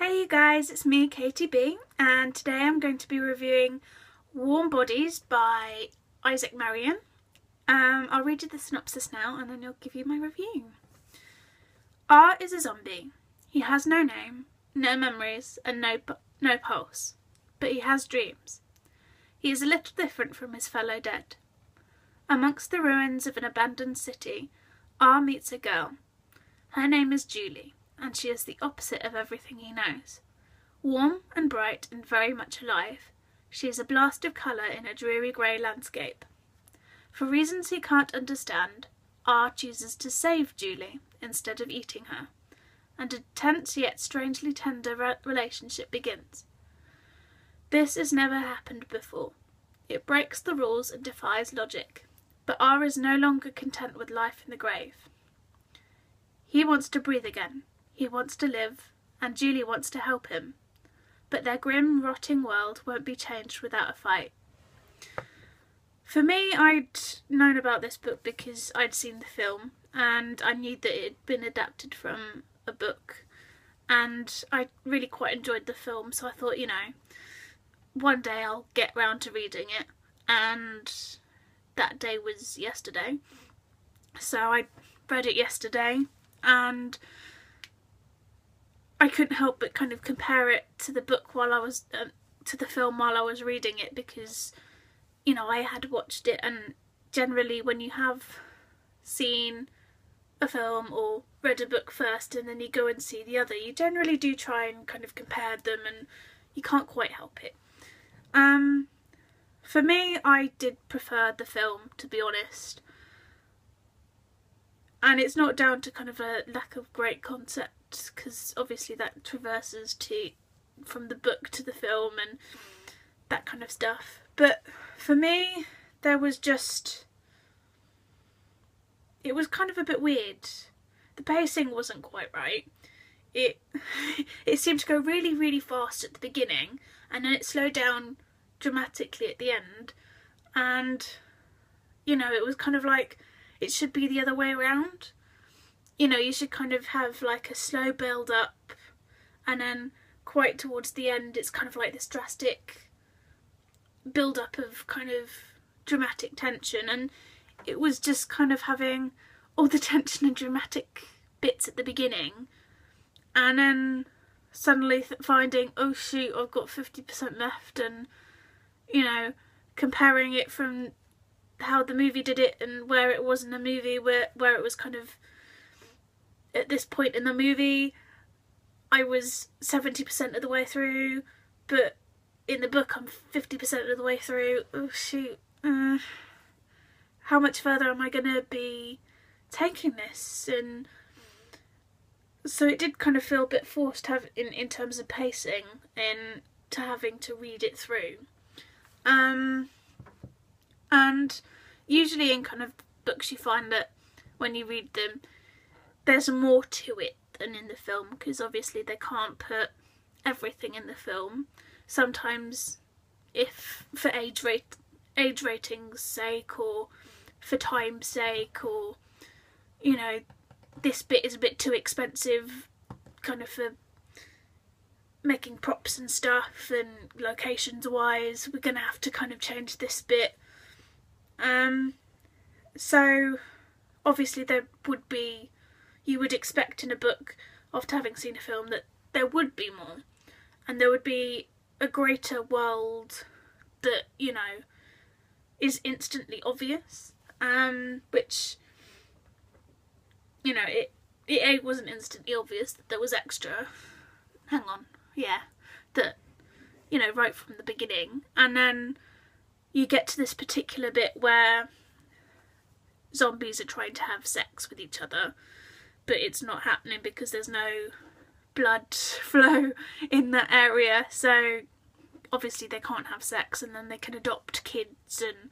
Hey you guys, it's me, Katie B, and today I'm going to be reviewing Warm Bodies by Marion. I'll read you the synopsis now and then I'll give you my review. R is a zombie. He has no name, no memories and no pulse, but he has dreams. He is a little different from his fellow dead. Amongst the ruins of an abandoned city, R meets a girl. Her name is Julie, and she is the opposite of everything he knows. Warm and bright and very much alive, she is a blast of colour in a dreary grey landscape. For reasons he can't understand, R chooses to save Julie instead of eating her, and a tense yet strangely tender relationship begins. This has never happened before. It breaks the rules and defies logic, but R is no longer content with life in the grave. He wants to breathe again. He wants to live, and Julie wants to help him. But their grim, rotting world won't be changed without a fight. For me, I'd known about this book because I'd seen the film, and I knew that it had been adapted from a book, and I really quite enjoyed the film, so I thought, one day I'll get round to reading it, and that day was yesterday. So I read it yesterday, and I couldn't help but kind of compare it to the book while I was to the film while I was reading it, because I had watched it, and generally when you have seen a film or read a book first and then you go and see the other, you generally do try and kind of compare them, and you can't quite help it. For me, I did prefer the film, to be honest, and it's not down to kind of a lack of great concept, because obviously that traverses from the book to the film and that kind of stuff. But for me, it was kind of a bit weird. The pacing wasn't quite right. It seemed to go really, really fast at the beginning, and then it slowed down dramatically at the end, and it was kind of like it should be the other way around. You should kind of have like a slow build up, and then quite towards the end it's kind of like this drastic build up of kind of dramatic tension, and it was just kind of having all the tension and dramatic bits at the beginning, and then suddenly finding, oh shoot, I've got 50% left, and comparing it from how the movie did it and where it was in the movie, where it was kind of at this point in the movie I was 70% of the way through, but in the book I'm 50% of the way through. Oh shoot, how much further am I going to be taking this? And so it did kind of feel a bit forced to have in terms of pacing and to having to read it through. And usually in kind of books you find that when you read them there's more to it than in the film, because obviously they can't put everything in the film. Sometimes, if for age rating's sake, or for time's sake, or this bit is a bit too expensive kind of for making props and stuff, and locations wise we're gonna have to kind of change this bit. So obviously you would expect in a book, after having seen a film, that there would be more, and there would be a greater world that is instantly obvious, which it wasn't instantly obvious that there was extra. Right from the beginning, and then you get to this particular bit where zombies are trying to have sex with each other, but it's not happening because there's no blood flow in that area, so obviously they can't have sex, and then they can adopt kids, and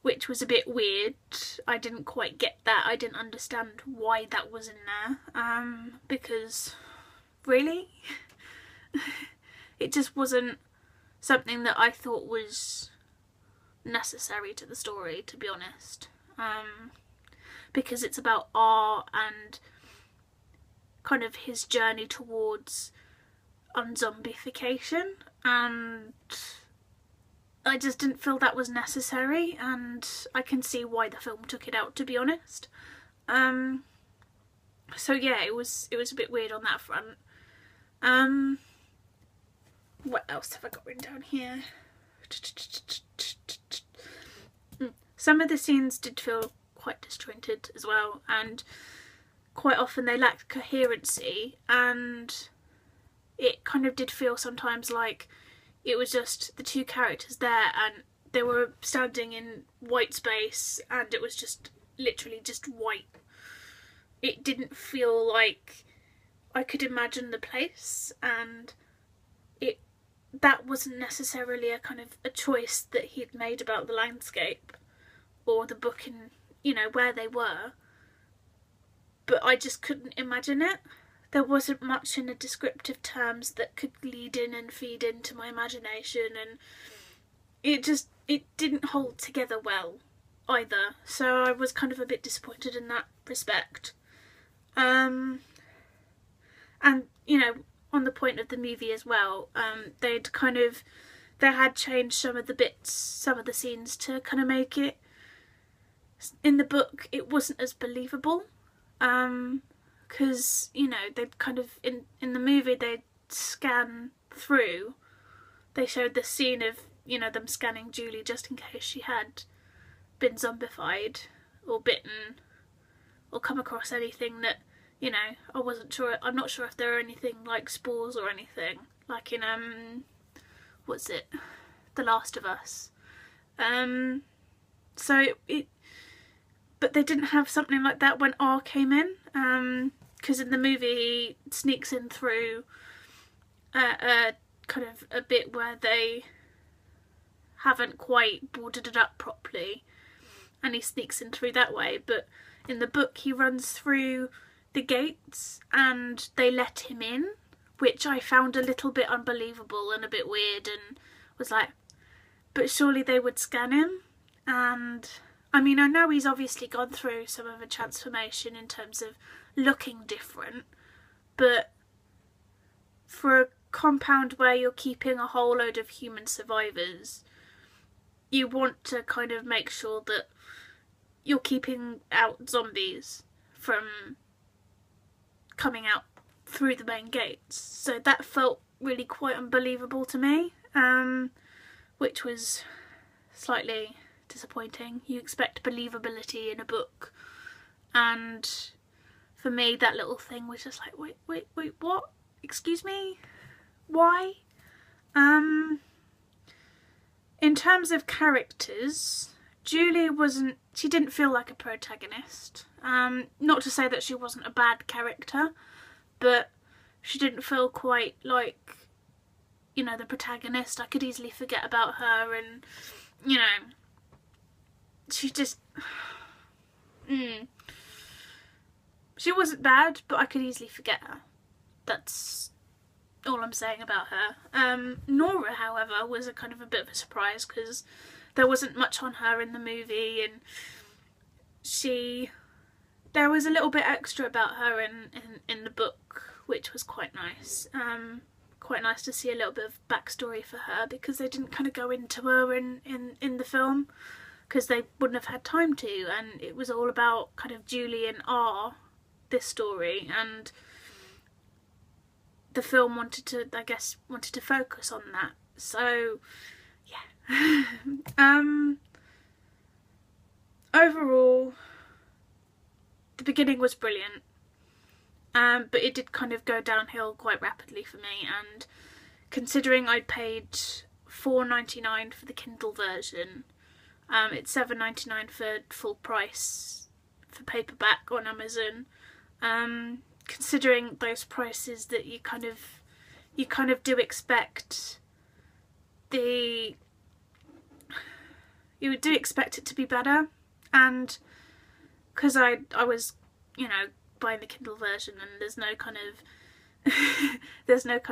which was a bit weird. I didn't quite get that. I didn't understand why that was in there, because really it just wasn't something that I thought was necessary to the story, to be honest, because it's about R and kind of his journey towards unzombification, and I just didn't feel that was necessary, and I can see why the film took it out, to be honest. So yeah, it was a bit weird on that front. What else have I got written down here? Some of the scenes did feel quite disjointed as well, and quite often they lacked coherency, and it kind of did feel sometimes like it was just the two characters there and they were standing in white space and it was just literally just white. It didn't feel like I could imagine the place, and that wasn't necessarily a kind of a choice that he'd made about the landscape or the book and, you know, where they were. But I just couldn't imagine it. There wasn't much in the descriptive terms that could lead in and feed into my imagination, and it didn't hold together well either. So I was kind of a bit disappointed in that respect. And, you know, on the point of the movie as well, they had changed some of the bits, some of the scenes to kind of make it, in the book, it wasn't as believable. Because, you know, they'd kind of, in the movie, they'd scan through. They showed the scene of, you know, them scanning Julie just in case she had been zombified or bitten or come across anything that, you know, I'm not sure if there are anything like spores or anything, like in, what's it, The Last of Us. But they didn't have something like that when R came in, because in the movie he sneaks in through a kind of a bit where they haven't quite boarded it up properly, and he sneaks in through that way. But in the book he runs through the gates and they let him in, which I found a little bit unbelievable and a bit weird, and was like, but surely they would scan him. And I mean, I know he's obviously gone through some of a transformation in terms of looking different, but for a compound where you're keeping a whole load of human survivors, you want to kind of make sure that you're keeping out zombies from coming out through the main gates. So that felt really quite unbelievable to me, which was slightly disappointing. You expect believability in a book, and for me that little thing was just like, wait, what? Excuse me? Why? In terms of characters, Julie she didn't feel like a protagonist. Not to say that she wasn't a bad character, but she didn't feel quite like, you know, the protagonist. I could easily forget about her, and, you know, she just... She wasn't bad, but I could easily forget her. That's all I'm saying about her. Nora, however, was a kind of a bit of a surprise, because there wasn't much on her in the movie, and there was a little bit extra about her in the book, which was quite nice. Quite nice to see a little bit of backstory for her, because they didn't kind of go into her in the film, because they wouldn't have had time to, and it was all about kind of Julie and R, this story, and the film wanted to focus on that. So yeah. Overall, the beginning was brilliant, but it did kind of go downhill quite rapidly for me, and considering I'd paid $4.99 for the Kindle version, it's $7.99 for full price for paperback on Amazon. Considering those prices, that you kind of do expect you do expect it to be better, and because I was, you know, buying the Kindle version, and there's no kind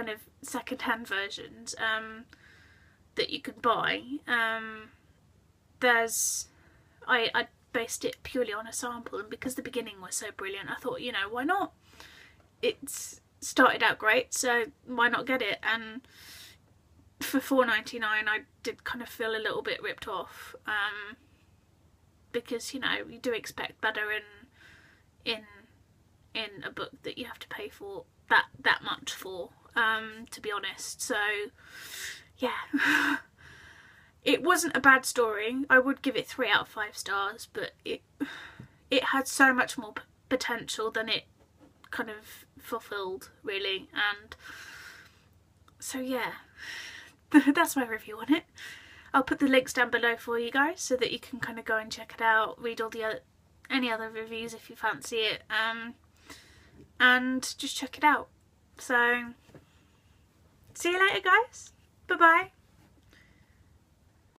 of second-hand versions that you could buy. I based it purely on a sample, and because the beginning was so brilliant, I thought, you know, why not? It's started out great, so why not get it? And for $4.99 I did kind of feel a little bit ripped off, because, you know, you do expect better in a book that you have to pay for that much for, to be honest. So yeah. It wasn't a bad story. I would give it 3 out of 5 stars, but it had so much more potential than it kind of fulfilled, really. And so yeah, that's my review on it. I'll put the links down below for you guys so that you can kind of go and check it out, read all the any other reviews if you fancy it, and just check it out. So see you later, guys. Bye bye.